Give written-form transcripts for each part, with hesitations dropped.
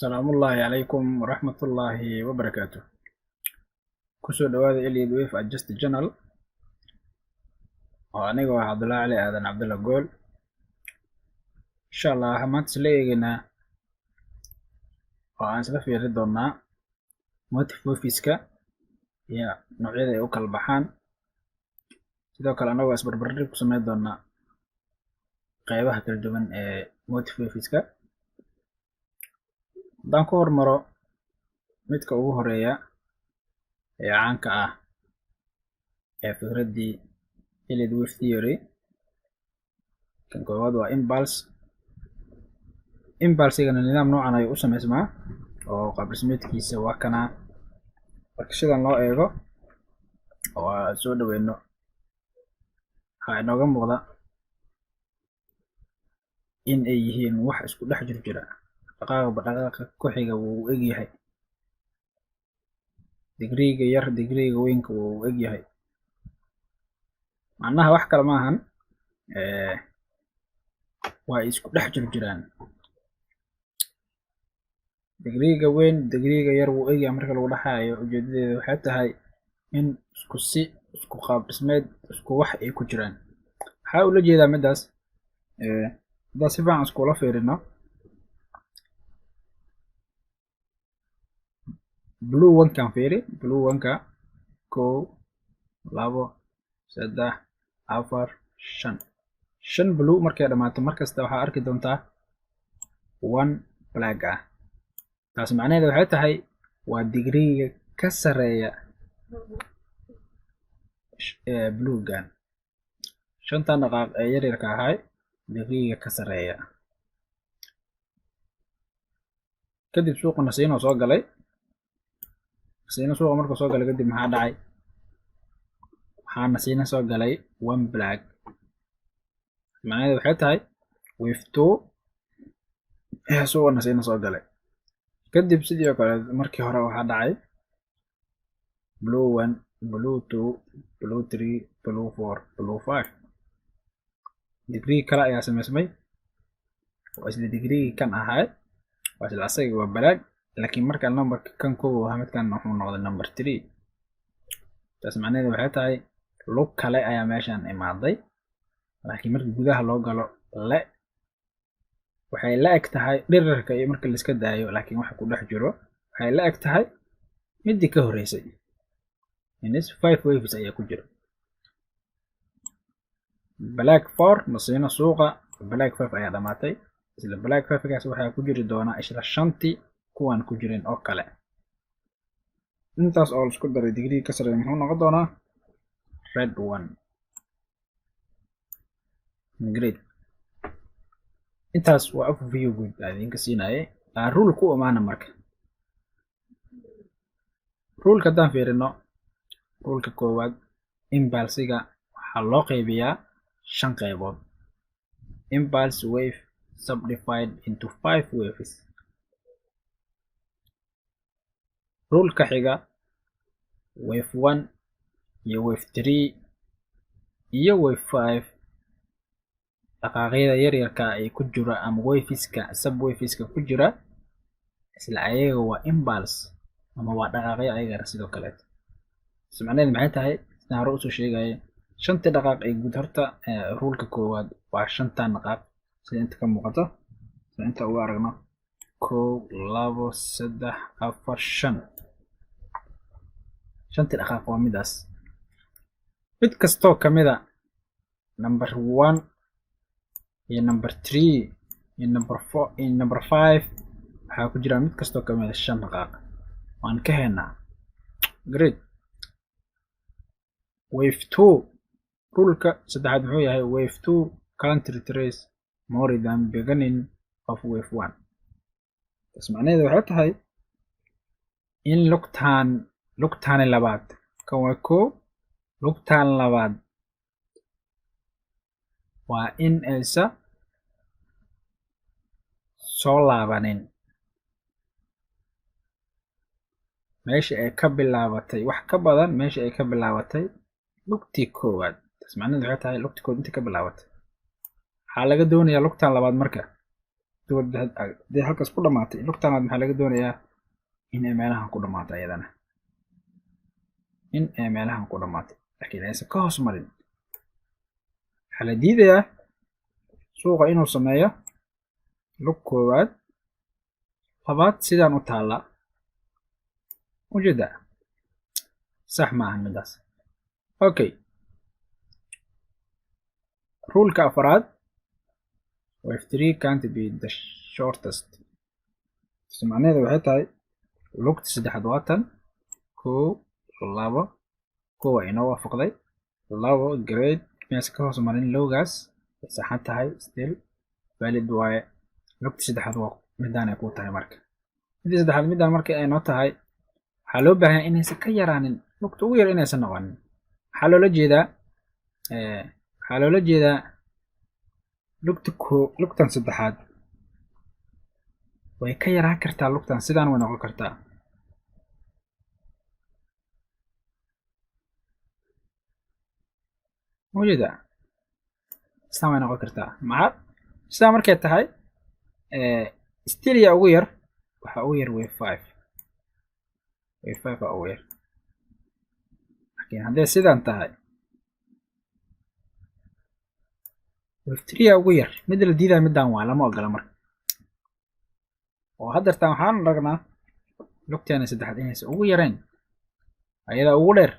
السلام الله عليكم ورحمة الله وبركاته. كسو دواد إلي دويف أجست جنرال وأنيقو عبد الله علي آذن عبد الله قول إن شاء الله حمات سليقنا وأن سلفي ردونا موتيف وفيسكا يا نوعيدا يوكا البحان sidoo kale anagoo isbarbarrig ku sameyn doona qaybaha kala duwan ee motivationska hadaan ku hormaro midka ugu horeeya ee caanka ah ee fikradii Elliott Wave Theory kan koowaad waa impulse-gana nidaam noocan ay u sameysmaa oo qaab dhismeedkiisa waa kana marka sidan loo eego oo soo dhaweyno waxaa inooga muuqda in ay yihiin wax isku dhex jira dhaqaaqa ku xiga wuu eg yahay digriga yar digriga weynka wuu eg yahay macnaha wax kale maahan waa isku dhex jiraan digriga weyn digriga yar wuu eg yahay marka lagu dhaxayo ujeedadeedu waxay tahay in isku qaab dhismeed isku wax ay ku jiraan waxaa ula jeedaa midaas haddaan si fiican iskula fiirino blue one kan fiiri blue one ka 1 2 3 4 5 blue markay dhamaato markasta waxaa arki doontaa 1 black ah taas macnaheedu waxay tahay waa digriga ka sareeya bluegan shanta dhaqaaq ee yaryarka ahay digriga ka sareeya kadib suuqa nasiino soo galay suuqa markuu soo galay kadib maxaa dhacay waxaa nasiino soo galay 1 black macnaheedu waxay tahay wave 2 ee suuqa nasiino soo galay kadib sidoo kale markii hore waxaa dhacay blue 1 blue 2 blue 3 blue 4 blue 5 degree kala ayaa sameysmay oo isla degree kan ahay waa isla asaga waa black laakiin marka numberka kan koow ah midkan wuxuu noqday number 3 taas macnaheedu waxay tahay lug kale ayaa meeshan imaaday laakiin marka gudaha loo galo waxay la eg tahay dhererka iyo marka la iska daayo laakiin waxa ku dhex jiro waxay la eg tahay midii ka horeysay inis 5 waves ayaa ku jira black 4 nasiino suuqa black 5 ayaa dhamaatay isla black 5 gaas waxaa ku jiri doona isla shantii kuwan ku jireen oo kale intaas oo isku daray degree ka sareeya muxuu noqon doonaa red 1 great intaas waa overview guud aan idinka siinayay rule ku amaana marka rule hadaan fiirino rulka koowaad impulse-ga waxaa loo qaybiyaa 5 qaybood impulse wave subdivided into 5 waves rulka xiga wave 1 iyo wave 3 iyo wave 5 dhaqaaqyada yaryarka ay ku jira ama waveska subwaveska ku jira isla ayaga waa impulse ama waa dhaqaaqyo ayaga sidoo kale macnaheedu maxay tahay sidaan hore usoo sheegay shanta dhaqaaq ay guud horta rulka koowaad waa shantan dhaqaaq sida inta ka muuqato sida inta ugu aragno 1 2 3 4 5 shanta dhaqaaq waa midaas mid kastoo kamida number 1 iyo number 3 iyo number 4 iyo number 5 waxaa ku jira mid kastoo kamida 5 dhaqaaq waan ka helnaa great wave 2 rulka saddexaad wuxuu yahay wave 2 can't retrace more than beginning of wave 1 taas macnaheedu waxay tahay in lugtaan labaad kan waa 1 lugtaan labaad waa in aysa soo laabanin meesha ay ka bilaabatay wax ka badan meesha ay ka bilaabatay lugtii koowaad taas macnaheedu waxay tahay lugtii koowaad inta ka bilaabatay waxaa laga doonayaa lugtaan labaad marka toward dee halkaas ku dhamaatay lugtanaad maxaa laga doonayaa in ay meelahan ku dhamaato iyadana in ay meelahan ku dhamaato laakiin aysan ka hoos marin. waxaa la diidayaa suuqa inuu sameeyo lug koowaad labaad sidaan u taalla ujeeda sax maaha midaas. okay ruleka afraad wave 3 can't be the shortest. macnaheedu waxay tahay lugta saddexaad waa tan 1 2 kow waa inoo waafaqday 2 grade meesha ka hoos marin lowgaas way saxan tahay still valid waaye. lugta saddexaad waa midaan ay ku tahay marka midda saddexaad midaan markii ay noo tahay waxaa loo baahan inaysan ka yaraanin lugta ugu yar inaysan noqonin. waxaa loola jeedaa lugtan saddexaad way ka yaraan kartaa lugtan sidaan way noqon kartaa. ujeeda sidaan way noqon kartaa maxaa sidaan markay tahay still yaa ugu yar waxaa ugu yar wave 5 waa ugu yar. laakiin hadday sidaan tahay wave 3 yaa ugu yar midda la diidaya midaan waa lama ogola marka. oo haddeertaan waxaan aragnaa lugteena saddexaad inaysan ugu yarayn ayadaa ugu dheer.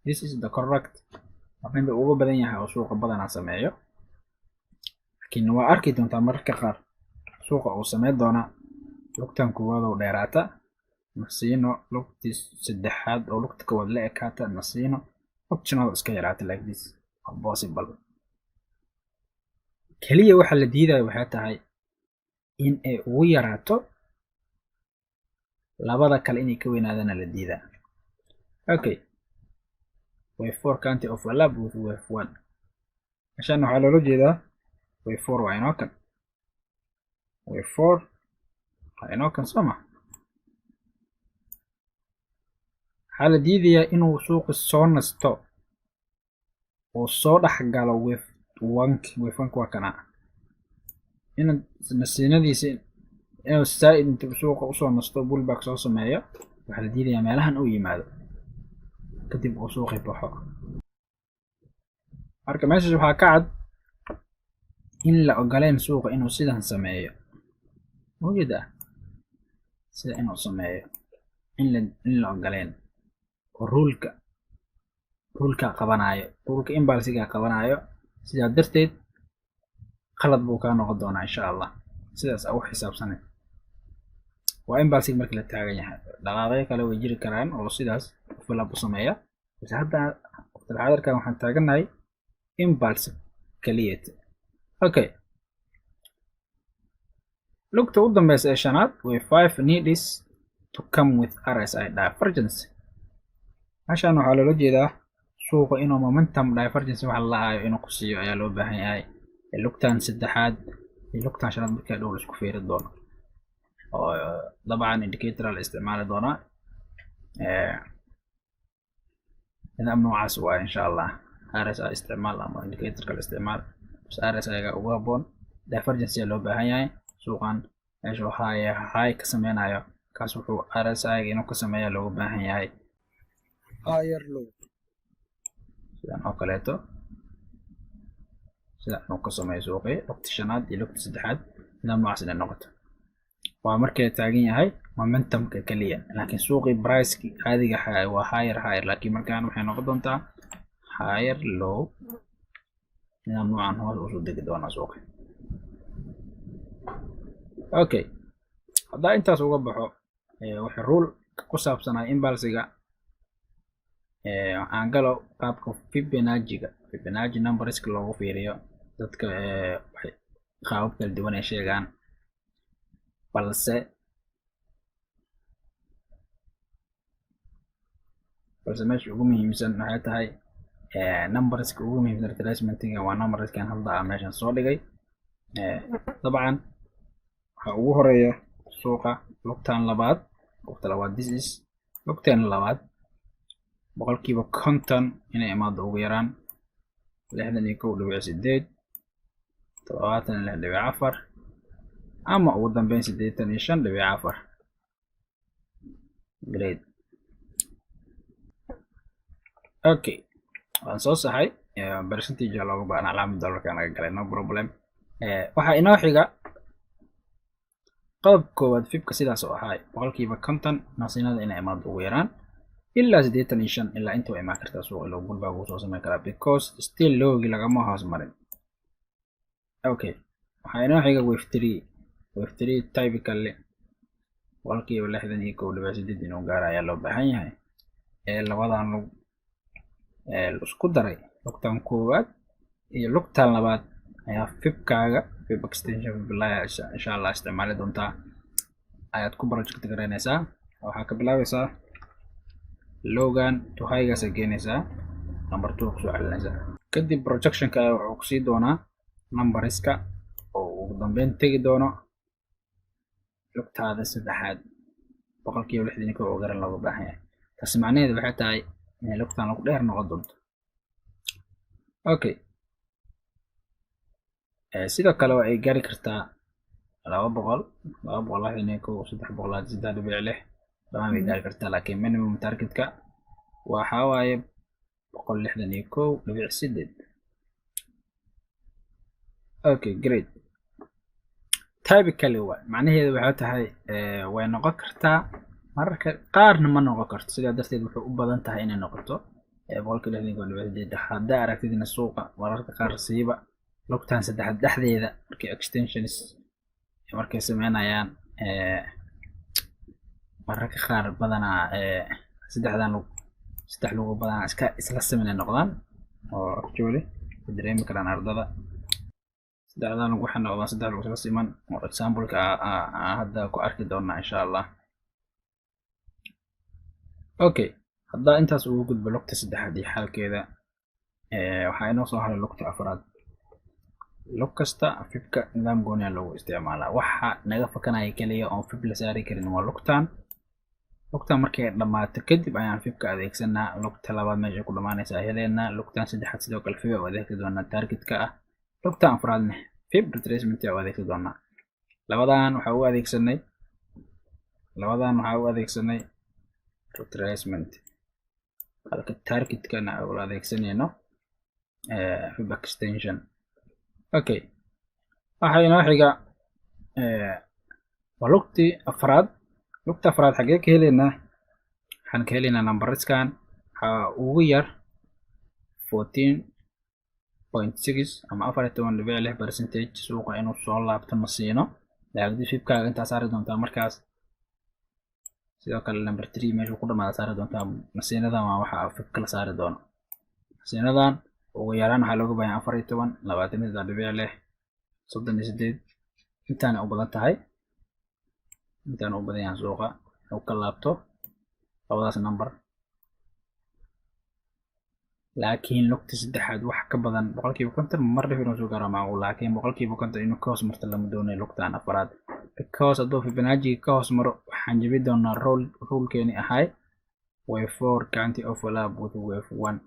this is the correct midda ugu badan yahay oo suuqa badanaa sameeyo. laakiin waa arki doontaa mararka qaar suuqa uu sameyn doona lugtan koowaad oo dheeraata nasiino lugtii saddexaad oo lugta koowaad la ekaata nasiino lugtanaad iska yaraata like this possible. kaliya waxa la diidayo waxay tahay in ay ugu yaraato labada kale inay ka weynaadana la diidaa. okay wave 4 can't overlap with wave 1. عشان waxaa loola jeedaa wave 4 waa inoo kan wave 4 waa inoo kan soo ma. waxaa la diidayaa inuu suuqa soo nasto oo soo dhex galo wave 1 waa kana in nasiinadiisa inuu saaid inta suuqa usoo nasto bullback soo sameeyo. waxaa la diidayaa meelahan uu yimaado kadib uu suuqi baxo. marka meeshaas waxaa ka cad in la ogoleen suuqa inuu sidan sameeyo. ujeeda sida inuu sameeyo in la ogoleen oo rulka qabanayo rulka imbalsiga qabanayo. sidaa darteed qalad buu kaa noqon doonaa insha allah. sidaas ugu xisaabsanay waa imbalsig markii la taagan yahay. dhaqaaqyo kale way jiri karaan oo sidaas flap u sameeya bas hadda waqti xaadirkan waxaan taaganahay impulse kaliyeed. okay lugta u dambeysa ee shanaad wave 5 needs to come with RSI divergence. meeshaan waxaa loola jeedaa suuqa inuu momentum divergence waxa la lahayo inuu ku siiyo ayaa loo baahan yahay. lugtan saddexaad iyo lugtan shanaad markay dhow isku fiiri doono oo dabcan indicator la isticmaali doonaa nidaam noocaas waa insha allah. RSI isticmaal ama indicator kale isticmaal bas RSI ga ugu habboon. divergence loo baahan yahay suuqan meesha waxaa high ka sameynayo kaas wuxuu RSI ga inuu ka sameeyo loogu baahan yahay higher low sidaan oo kaleeto sidaan uu ka sameeyo suuqi lugta shanaad iyo lugta saddexaad nidaam noocaas inay noqoto waa markay taagan yahay momentumka kaliya. laakiin suuqi price caadiga waa higher laakiin markaan waxay noqon doontaa higher low nidaam noocan hoos usoo degi doonaa suuqi. okay haddaa intaas uga baxo waxay rule ku saabsanaa imbalsiga aan galo qaabka Fibonacci numberska loogu fiiriyo dadka qaabab kala duwan ay sheegaan balse meesha ugu muhiimsan waxay tahay numberska ugu muhiimsan retracementiga waa numberskan hadda aan meeshan soo dhigay. dabcan waxaa ugu horeeya suuqa lugtan labaad this is lugtan labaad boqolkiiba 50 inay imaado ugu yaraan 61.8 76.4 ama ugu dambeyn 85.4. great. okay, waan soo saxay percentage looga baahan calaamad dollarka naga galay, no problem. waxa inoo xiga qodob koowaad fibka sidaas oo ahay boqolkiiba 50 nasiinada inay imaado ugu yaraan ilaa 85 ilaa inta way imaan kartaa suuqa loo gulbaa ugu soo sameyn karaa because still loogi lagama hoos marin. okay, waxa inoo xiga wave 3 typically boqolkiiba 61.8 inuu gaaro ayaa loo baahan yahay. labadan lug isku daray lugtan koowaad iyo lugtan labaad ayaa fibkaaga fib extension billahi insha Allah isticmaali doontaa ayaad ku project garanaysaa. waxaa ka bilaabaysaa logan to high-ga sageynaysaa number 2 ku soo celinaysaa, kadib projectionka wuxuu ku sii doonaa numberiska oo ugu dambeyn tegi doono lugtaada saddexaad boqolkiiba 60 oo garan looga baahan yahay. taas macnaheedu waxay tahay in lugtan lagu dheer noqon doonto. okay, sidoo kale waa ay gaari kartaa 200 300 dhammaan way gaari kartaa, laakiin minimum targetka waxa waaye 161.8. okay, great. typically macnaheedu waxay tahay way noqon kartaa mararka qaarna ma noqon karto, sidaa darteed wuxuu u badan tahay inay noqoto 160.8. haddaa aragtidina suuqa mararka qaar siiba lugtan saddexaad dhexdeeda markay extensions markay sameynayaan mararka qaar badanaa saddex lugu badanaa isla sameynay noqdaan oo actually dareemi karaan ardada. saddexdan lugu waxay noqdaan saddex lugu isla siman oo example-ka hadda ku arki doonaa insha Allah. okay, hadda intaas ugu gudbo lugta saddexaad iyo xalkeeda, waxaa inoo soo haray lugta afraad. lug kasta fibka nidaam gooni ah loogu isticmaalaa. waxa naga fakanaya kaliya oo fib la saari karin waa lugtan markay dhamaato kadib ayaan fibka adeegsanaa. lugta labaad meesha ku dhamaanaysa heleena, lugtan saddexaad sidoo kale fib adeegsan doonaa targetka ah. lugtan afraadna fib retracement adeegsan doonaa. labadan waxa uu adeegsanay retracement, halka targetkana uu adeegsanayno fib extension. okay, waxa inoo xiga waa lugtii afraad. lugta afraad xagee ka heleynaa? waxaan ka heleynaa numberiskan waxaa ugu yar 14.6 ama 14.6% suuqa inuu soo laabto ma siino, laakiin fibkaaga intaa saari doontaa markaas. sidoo kale number 3 meesha ku dhamaada saari doontaa. masiinadan waa waxa fibka la saari doono. masiinadan ugu yaraan waxaa looga baahan 14, 23.6, 38. intaana u badan tahay, intaan u badan yahay suuqa uu ka laabto labadaas number. laakiin lugta saddexaad wax ka badan boqolkiiba 50 mar dhif inuu soo gaaro macquul, laakiin boqolkiiba 50 inuu ka hoos marto lama doonayo lugtan afraad, because hadduu Fibonacci ka hoos maro waxaan jabi doonaa rule-keeni ahay wave 4 can't overlap with wave 1.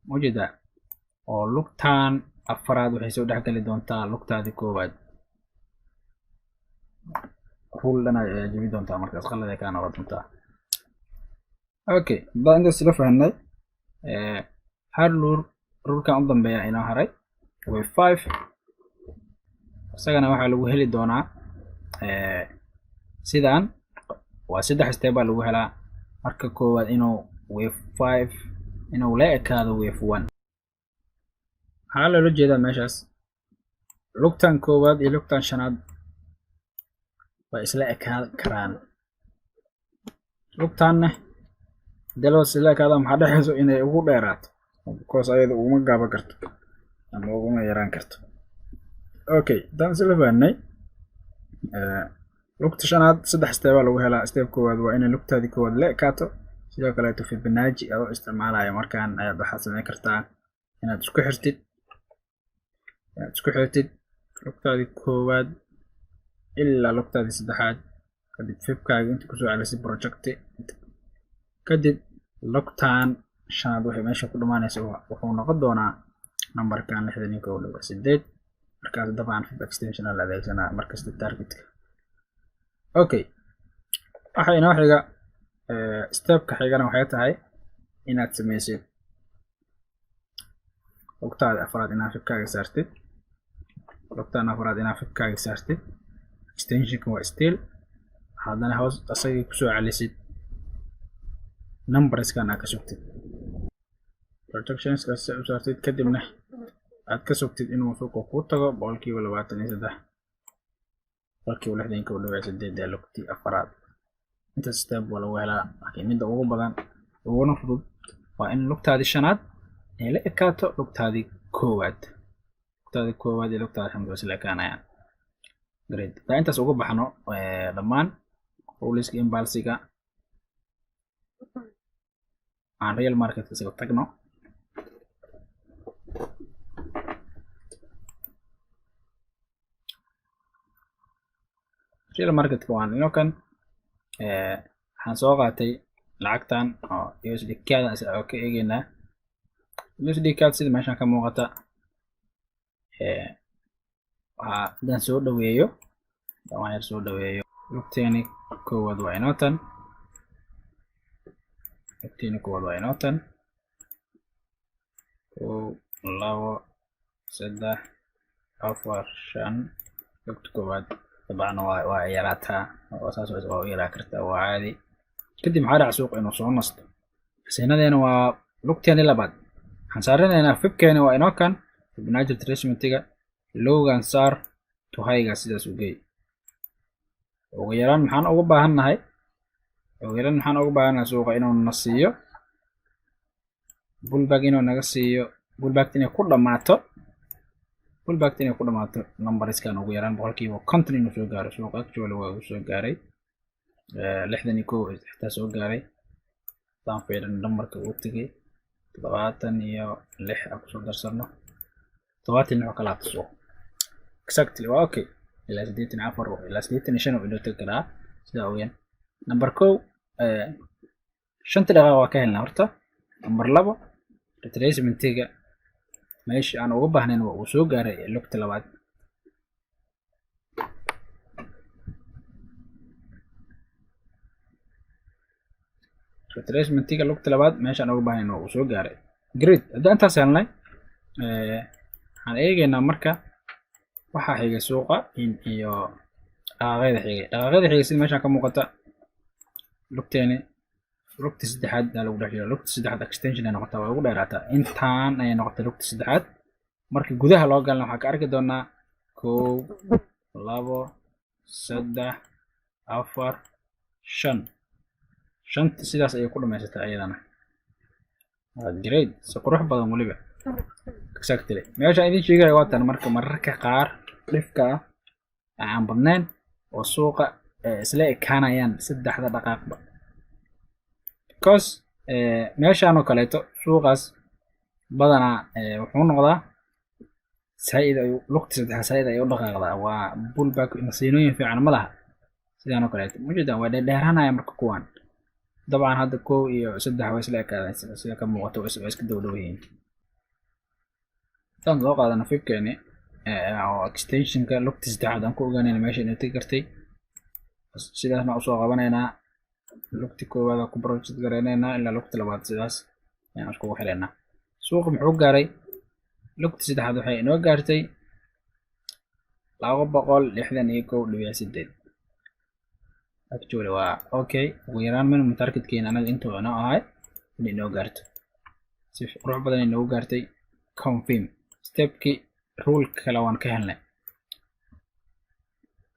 mujida oo lugtan afraad waxay soo dhexgali doontaa lugtaadi koowaad. rule dhan ayaa jabi doontaa markaas qalad ay ka noqon doontaa. okay, hadda intaas la fahnay hal rule-kan u dambeeya inoo haray wave 5. isagana waxaa lagu heli doonaa sidan waa 3 step baa lagu helaa. marka koowaad inuu wave 5 inuu la ekaado wave 1. waxaa loola jeedaa meeshaas lugtan koowaad iyo lugtan shanaad way isla ekaan karaan. lugtanna daloos isla ekaada maxaa dhexayso inay ugu dheeraato because ayada uma gaaba karto ama uguma yaraan karto. okay, dan isla fahnay lugta shanaad 3 step baa lagu helaa. step koowaad waa inay lugtaadi koowaad la ekaato. sidoo kale Fibonacci adoo isticmaalaya markaan ayaad waxaad sameyn kartaa inaad isku xirtid lugtaadi koowaad ilaa lugtaadi saddexaad, kadib fibkaaga inta kusoo celisay project, kadib lugtan shanaad waxay meesha ku dhamaanaysa wuxuu noqon doonaa numberkan 61.8 markaas dabcan fib extension la adeegsanaa markasta targetka. Okay, waxa inoo xiga stepka xigana waxay tahay inaad samaysid lugtaada afraad inaad fibkaaga saartid. lugtaan afraad inaad fibkaaga saartid, extensionka waa still, haddana hoos asagii kusoo celisid numberskan aad ka sugtid projectionska u saartid, kadibna aad ka sugtid inuu suuqa kuu tago 23%, 60% u dhawaad 8 lugtii afraad. inta step waa lagu helaa, laakiin midda ugu badan uguna fudud waa in lugtaadii shanaad ay la ekaato lugtaadii koowaad. lugtaadii koowaad iyo lugtaadii shanaad waa isla ekaanayaan. Great. Haddaan intaas uga baxno dhammaan ruleska imbalsiga aan real marketka isaga tagno. real marketka waan inoo kan waxaan soo qaatay lacagtan oo USD kaada oo ka eegaynaa. USD kaada sida meeshan ka muuqata haddaan soo dhaweeyo lugteeni koowaad waa inoo tan, lugteeni koowaad waa inoo tan 1 2 3 4 5 lugta koowaad dabcan waa yaraataa oo saas oo yaraa kartaa waa caadi. kadib maxaa dhaca suuqa inuu soo nasto. xiseenadeena waa lugteeni labaad, waxaan saaranaynaa fibkeeni waa inoo kan Fibonacci retracementiga lowgan saar to highga sidaas u geey. ugu yaraan maxaan ugu baahannahay suuqa inuu na siiyo pullback, inuu naga siiyo pullback inay ku dhamaato numberskan ugu yaraan 50% inuu soo gaaro. suuqa actually waa uu soo gaaray 61 xitaa soo gaaray. taan fiirin numberka uu tagay 76 aan kusoo darsano 76 kala suuq exactly waa okay. ilaa 84 ilaa 85 uu inoo tagi karaa sida weeyaan. number 1 5 daqiiqo waa ka helnaa horta. number 2 retracementiga meesha aan uga baahnayn waa uu soo gaaray lugta labaad. retracementiga lugta labaad meesha aan uga baahnayn waa uu soo gaaray. Great. haddaan intaas helnay waxaan eegaynaa marka waxaa xigay suuqa iyo dhaqaaqyada xigay sida meeshan ka muuqata. lugteeni lugta saddexaad aa lagu dhex jiro. lugta saddexaad extension ay noqotaa waa ugu dheeraataa. intaan ayay noqotay lugta saddexaad. marka gudaha loo galna waxaa ka arki doonaa 1 2 3 4 5 shanta sidaas ayay ku dhamaysatay ayadana. great. si qurux badan waliba exactly meesha idin sheegay waa tan. marka mararka qaar dhifka aan badnayn oo suuqa isla ekaanayaan saddexda dhaqaaqba, because meeshaan oo kaleeto suuqaas badanaa wuxuu noqdaa saa'id ay lugta saddexaad saa'id ay u dhaqaaqdaa. waa pullback nasiinooyin fiican ma laha sidaan oo kaleeto mujidan waa dheeraanaya. marka kuwan dabcan hadda 1 iyo 3 way isla ekaadeen sida ka muuqato way iska dhow yihiin. tan loo qaadana fibkeeni oo extensionka lugta saddexaad aan ku ogaanayna meesha inay tagi kartay. sidaasna usoo qabanaynaa lugta koowaad ku project gareynaynaa ilaa lugta labaad. sidaas ayaan iskugu xireynaa. suuqa muxuu gaaray lugta saddexaad waxay inoo gaartay 261.8 actually waa okay. ugu yaraan minimum targetkeena anaga intuu inoo ahay in inoo gaarto si qurux badan inoo gaartay. confirm stepkii rule kale waan ka helnay.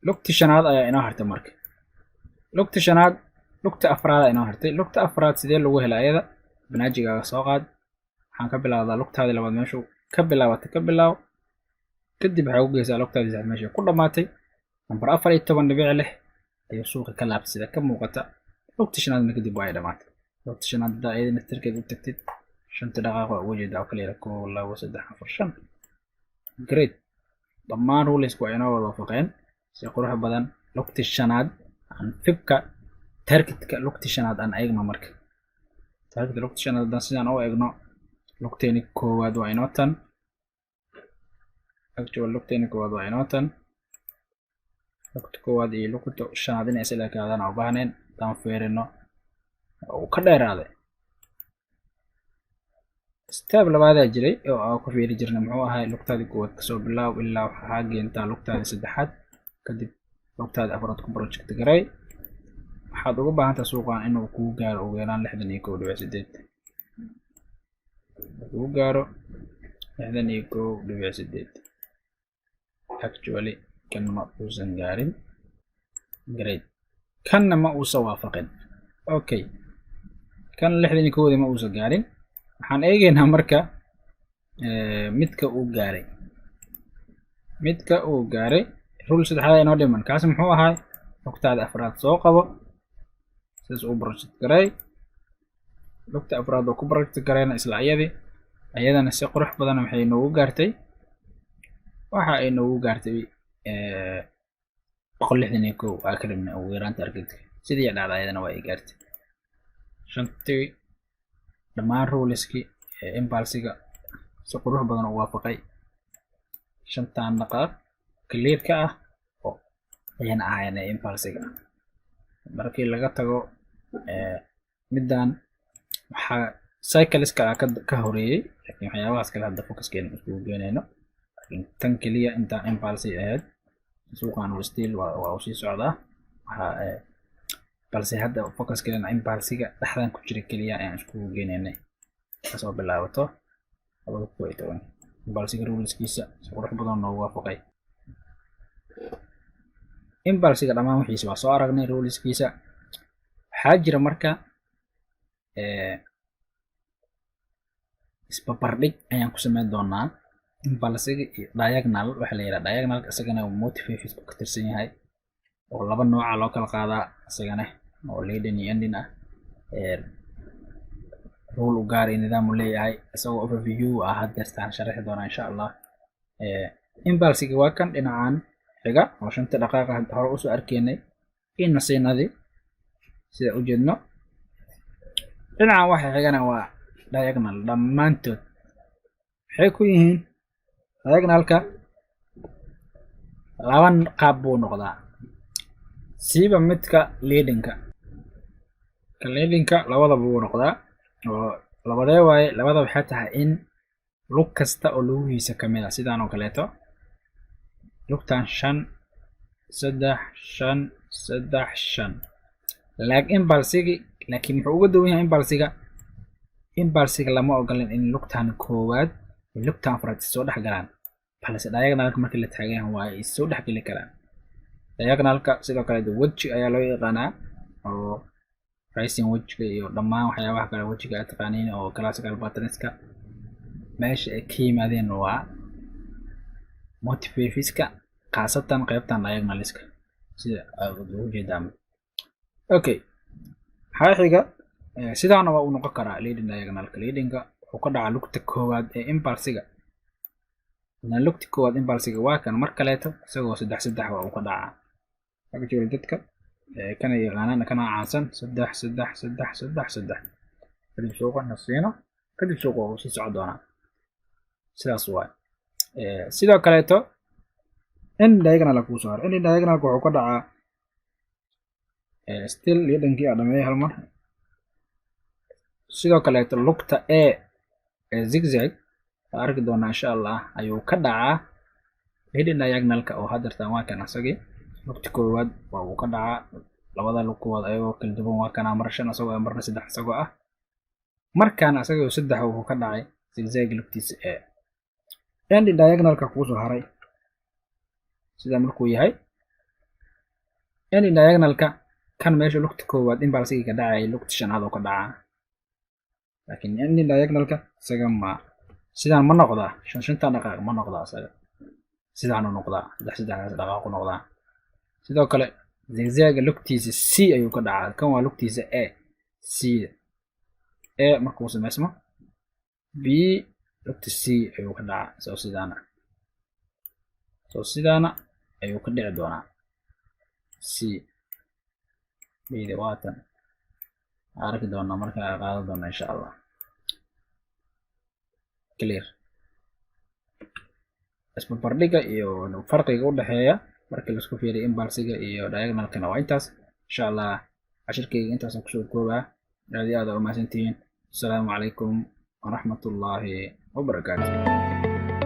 lugta shanaad ayaa inoo hartay. marka lugta shanaad lugta afraad ayaa inoo hartay. lugta afraad sidee lagu helay ayada? Fibonacci-gaaga soo qaad. waxaan ka bilaabdaa lugtaadii labaad meeshu ka bilaabatay ka bilaabo, kadib waxaa u geysaa lugtaadii saddexaad meesha ku dhamaatay. number 14.6 ayuu suuqa ka laabtay sida ka muuqata. lugta shanaadna kadib waa ay dhamaatay. lugta shanaad haddaa ayadana tirkeed u tagtid 5 daqiiqo ugu jeedaa oo kale 1 2 3 4 5. great. dhammaan ruleska waa inoo wada waafaqeen si qurux badan. lugta shanaad aan fibka targetka lugta shanaad aan eegno. marka targetka lugta shanaad sidaan u eegno lugteeni koowaad waa inoo tan actual lugteena koowaad waa inootan lugta koowaad iyo lugta shanaad inay isla ekaadaan aan u baahnayn haddaan fiirino uu ka dheeraaday step labaadaa jiray oo aan ku fiiri jirnay muxuu ahay lugtaadii koowaad kasoo bilaab ilaa waxaa geentaa lugtaadii saddexaad kadib lugtaadii afraad ku project garay waxaad uga baahantaa suuqan inuu kuu gaaro ugu yaraan 61.8 kuu gaaro 61.8 actually kan ma uusan gaarin grade kanna ma uusan waafaqin okay kan 61 ma uusan gaarin waxaan eegaynaa marka midka uu gaaray rule saddexaad inoo dhiman kaas muxuu ahaa lugtaada afraad soo qabo sidaas uu project garay lugta afraad oo ku project garayna isla ayadana si qurux badan waxay noogu gaartay waxa ay noogu gaartay 161 waa ka dhimay ugu yaraanta argagixisada sidii dhacday ayadana waa ay gaartay shantii dhammaan ruleski impulsiga si qurux badan u waafaqay shantaan dhaqaaq clear ka ah oo ayaan ahayn impulsiga markii laga tago midaan waxa cycleska ka horeeyay laakiin waxyaabahaas kale hadda focuskeena isku geenayno laakiin tan kaliya inta impulsi ahayd suuqan uu still waa u sii socdaa waxa balse hadda focuskeena impulsiga dhaxdan ku jira kaliya ayaan isku geenaynay kasoo bilaabato 2012 impulsiga ruleskiisa si qurux badan oo waafaqay impulsiga dhammaan wixiisa waa soo aragnay ruleskiisa waxaa jira marka isbarbardhig ayaan ku sameyn doonaa impulsiga iyo diagonal waxa la yiraahdaa diagonal isagana motive ku ka tirsan yahay oo laba nooc loo kala qaadaa isagana oo leading iyo ending ah rule u gaar in nidaam leeyahay isagoo overview ah hadda sharaxi doona insha Allah impulsiga waa kan dhinacaan xiga oo shanta dhaqaaqa hore u soo arkeynay in nasiinadii sida u jeedno dhinacan waxa xigana waa diagonal dhammaantood waxay ku yihiin diagonalka laba qaab buu noqdaa siiba midka leadingka labadaba buu noqdaa oo labadee waaye labada waxay tahay in lug kasta oo lugihiisa kamid ah sidaan oo kaleeto lugtan 5 3 5 3 5 laakiin muxuu uga duwan yahay impulsiga lama ogolan in lugtan koowaad iyo lugtan afraad soo dhex galaan balse diagonalka markii la taagan waa ay soo dhex gali karaan diagonalka sidoo kale weji ayaa loo yaqaanaa oo rising wejiga iyo dhammaan waxyaabaha kale wejiga aad taqaaniin oo classical patternska meesha ay ka yimaadeen waa motiveska qaasatan qaybtan diagonaliska sida aad u jeedaan okay xiga sidaana waa uu noqon karaa leading diagonalka leadingka wuxuu ka dhacaa lugta koowaad ee impulsiga lugta koowaad impulsiga waa kan mar kaleeto isagoo 3 waa uu ka dhacaa actually dadka kana yaqaanana kana caansan 3 kadib suuqa nasiino kadib suuqa uu sii socon doonaa sidaas waa sidoo kaleeto in diagonal ku soo har in diagonal wuxuu ka dhacaa still leadingkii adamay hal mar sidoo kaleeto lugta ee zigzag arki doonaa insha Allah ayuu ka dhacaa leading diagonalka oo hadartan waa kan asagii lugta koowaad waa uu ka dhacaa labada lug koowaad ayuu kala duwan waa kana mar 5 asagoo marna 3 asagoo ah markaan asagoo 3 uu ka dhacay zigzag lugtiisa ee ending diagonalka ku soo haray sida markuu yahay ending diagonalka kan meesha lugta koowaad impulsiga ka dhacay lugta shanaad oo ka dhacaa laakiin ending diagonalka isaga ma sidaan ma noqdaa shanta dhaqaaq ma noqdaa isaga sidaan u noqdaa 3 dhaqaaq u noqdaa sidoo kale zigzag lugtiisa C ayuu ka dhacaa kan waa lugtiisa A C A markuu sameysmo B lugta C ayuu ka dhacaa sidaana ayuu ka dhici doonaa C بيدي واتن عارف دونا مركا قاعدة دونا إن شاء الله clear isbarbardhigga iyo farqiga u dhexeeya markii la isku fiiriyo impulsiga iyo diagonalkana waa intaas. insha allah cashirkayga intaasaan kusoo koobaa. aad iyo aad aa u mahadsantihiin. asalaamu calaykum waraxmatullaahi wabarakaatu.